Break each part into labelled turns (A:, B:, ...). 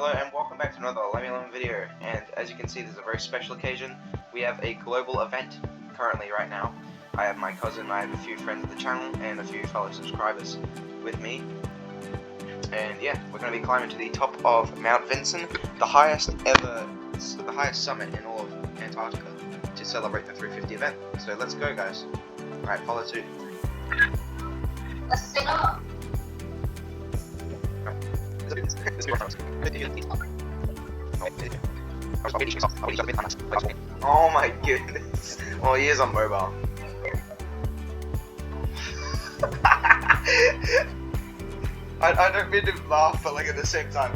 A: Hello and welcome back to another Lemmy Lemon video, and as you can see, this is a very special occasion. We have a global event currently right now. I have my cousin, I have a few friends of the channel, and a few fellow subscribers with me. And yeah, we're going to be climbing to the top of Mount Vinson, the highest summit in all of Antarctica, to celebrate the 350 event. So let's go, guys. Alright, follow suit.
B: Let's go.
A: Oh my goodness. Oh, he is on mobile. I don't mean to laugh, but like at the same time.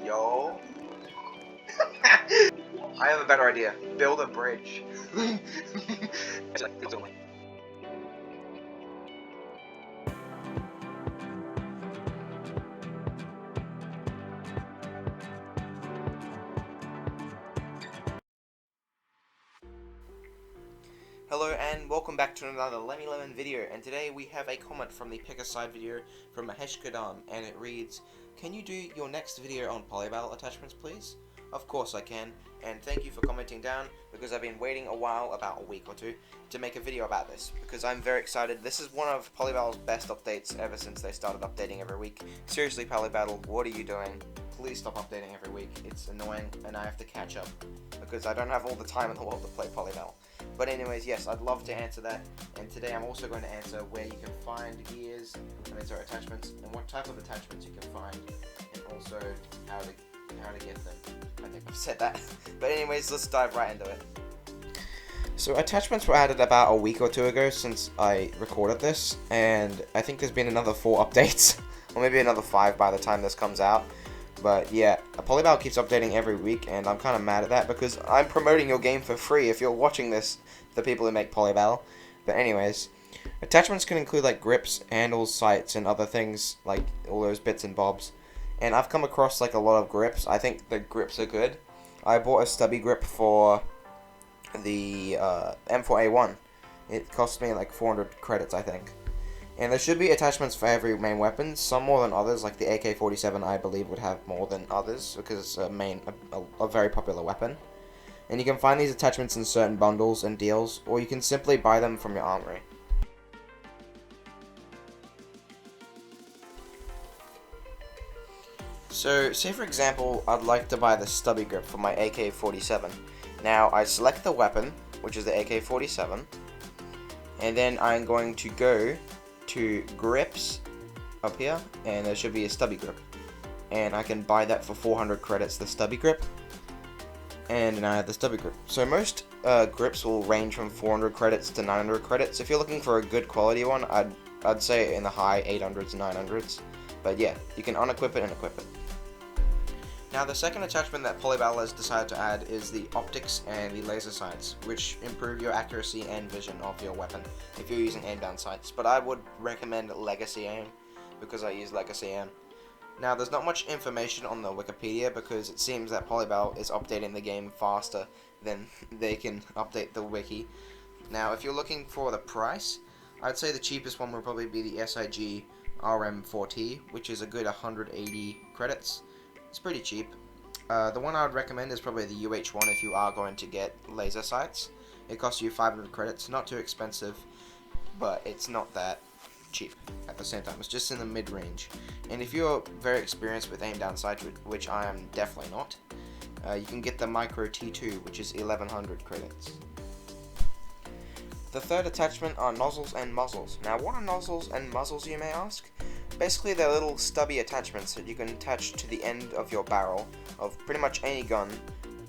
A: Yo. I have a better idea. Build a bridge. Hello and welcome back to another Lemmy Lemon video, and today we have a comment from the Pick a Side video from Mahesh Kadam, and it reads, "Can you do your next video on polybattle attachments, please?" Of course I can, and thank you for commenting down, because I've been waiting a while, about a week or two, to make a video about this, because I'm very excited. This is one of Polybattle's best updates ever since they started updating every week. Seriously, Polybattle, what are you doing? Please stop updating every week. It's annoying, and I have to catch up, because I don't have all the time in the world to play Polybattle. But anyways, yes, I'd love to answer that, and today I'm also going to answer where you can find gears, attachments, and what type of attachments you can find, and also how to get them. I think I've said that. But anyways, let's dive right into it. So attachments were added about a week or two ago since I recorded this, and I think there's been another 4 updates, or maybe another 5 by the time this comes out. But yeah, Polybattle keeps updating every week, and I'm kind of mad at that because I'm promoting your game for free if you're watching this, the people who make Polybattle. But anyways, attachments can include like grips, handles, sights, and other things, like all those bits and bobs. And I've come across like a lot of grips. I think the grips are good. I bought a stubby grip for the M4A1. It cost me like 400 credits, I think. And there should be attachments for every main weapon, some more than others, like the AK-47 I believe would have more than others, because it's a very popular weapon. And you can find these attachments in certain bundles and deals, or you can simply buy them from your armory. So, say for example, I'd like to buy the stubby grip for my AK-47. Now, I select the weapon, which is the AK-47, and then I'm going to go to grips up here, and there should be a stubby grip, and I can buy that for 400 credits, the stubby grip, and now I have the stubby grip. So most grips will range from 400 credits to 900 credits. If you're looking for a good quality one, I'd say in the high 800s, 900s, but yeah, you can unequip it and equip it. Now the second attachment that Polybattle has decided to add is the optics and the laser sights, which improve your accuracy and vision of your weapon if you're using aim down sights. But I would recommend Legacy Aim, because I use Legacy Aim. Now there's not much information on the Wikipedia, because it seems that Polybattle is updating the game faster than they can update the wiki. Now if you're looking for the price, I'd say the cheapest one would probably be the SIG RM4T, which is a good 180 credits. It's pretty cheap. The one I would recommend is probably the UH1 if you are going to get laser sights. It costs you 500 credits, not too expensive, but it's not that cheap at the same time. It's just in the mid-range. And if you're very experienced with aim down sights, which I am definitely not, you can get the Micro T2, which is 1100 credits. The third attachment are nozzles and muzzles. Now what are nozzles and muzzles, you may ask? Basically, they're little stubby attachments that you can attach to the end of your barrel of pretty much any gun,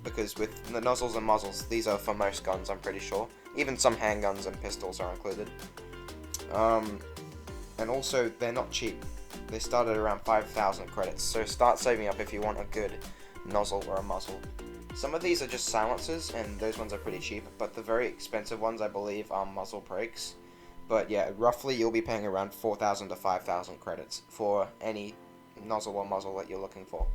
A: because with the nozzles and muzzles, these are for most guns, I'm pretty sure. Even some handguns and pistols are included. And also, they're not cheap. They start at around 5,000 credits, so start saving up if you want a good nozzle or a muzzle. Some of these are just silencers, and those ones are pretty cheap, but the very expensive ones, I believe, are muzzle brakes. But yeah, roughly you'll be paying around 4,000 to 5,000 credits for any nozzle or muzzle that you're looking for.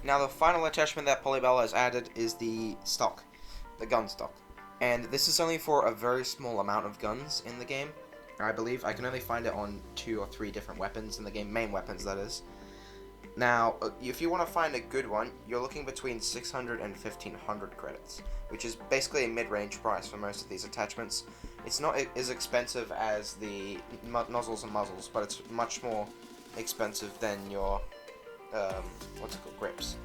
A: Now the final attachment that Polybell has added is the stock, the gun stock. And this is only for a very small amount of guns in the game. I believe I can only find it on 2 or 3 different weapons in the game, main weapons that is. Now, if you want to find a good one, you're looking between 600 and 1500 credits, which is basically a mid-range price for most of these attachments. It's not as expensive as the nozzles and muzzles, but it's much more expensive than your, grips.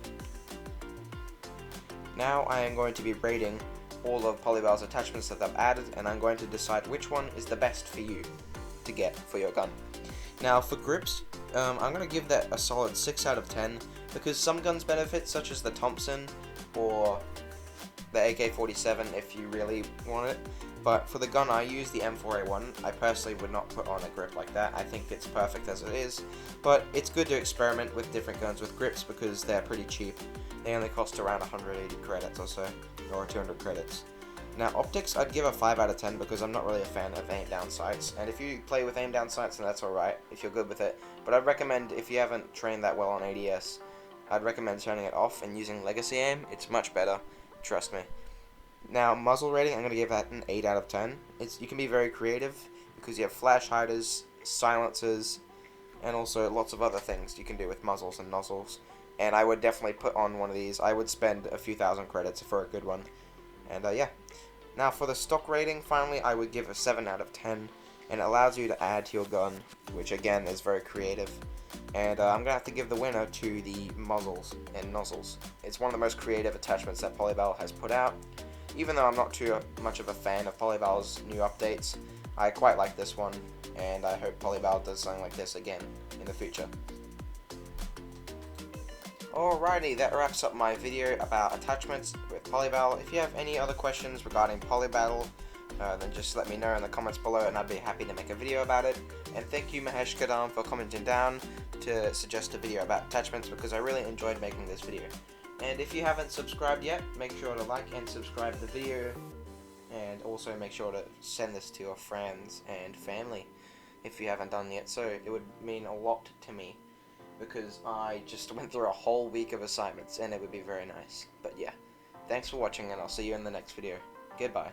A: Now I am going to be rating all of Polybell's attachments that they've added, and I'm going to decide which one is the best for you to get for your gun. Now for grips, I'm going to give that a solid 6 out of 10, because some guns benefit, such as the Thompson or the AK-47 if you really want it, but for the gun I use, the M4A1, I personally would not put on a grip like that. I think it's perfect as it is, but it's good to experiment with different guns with grips because they're pretty cheap. They only cost around 180 credits or so, or 200 credits. Now optics, I'd give a 5 out of 10 because I'm not really a fan of aim down sights, and if you play with aim down sights, then that's alright if you're good with it, but I'd recommend, if you haven't trained that well on ADS, I'd recommend turning it off and using legacy aim. It's much better, trust me. Now muzzle rating, I'm going to give that an 8 out of 10. You can be very creative because you have flash hiders, silencers, and also lots of other things you can do with muzzles and nozzles. And I would definitely put on one of these. I would spend a few thousand credits for a good one. And yeah. Now for the stock rating, finally, I would give a 7 out of 10. And it allows you to add to your gun, which again is very creative. And I'm going to have to give the winner to the muzzles and nozzles. It's one of the most creative attachments that Polybell has put out. Even though I'm not too much of a fan of Polybell's new updates, I quite like this one. And I hope Polybell does something like this again in the future. Alrighty, that wraps up my video about attachments with Polybell. If you have any other questions regarding Polybell, then just let me know in the comments below and I'd be happy to make a video about it. And thank you Mahesh Kadam for commenting down to suggest a video about attachments because I really enjoyed making this video. And if you haven't subscribed yet, make sure to like and subscribe the video, and also make sure to send this to your friends and family if you haven't done yet, so it would mean a lot to me. Because I just went through a whole week of assignments and it would be very nice. But yeah, thanks for watching and I'll see you in the next video. Goodbye.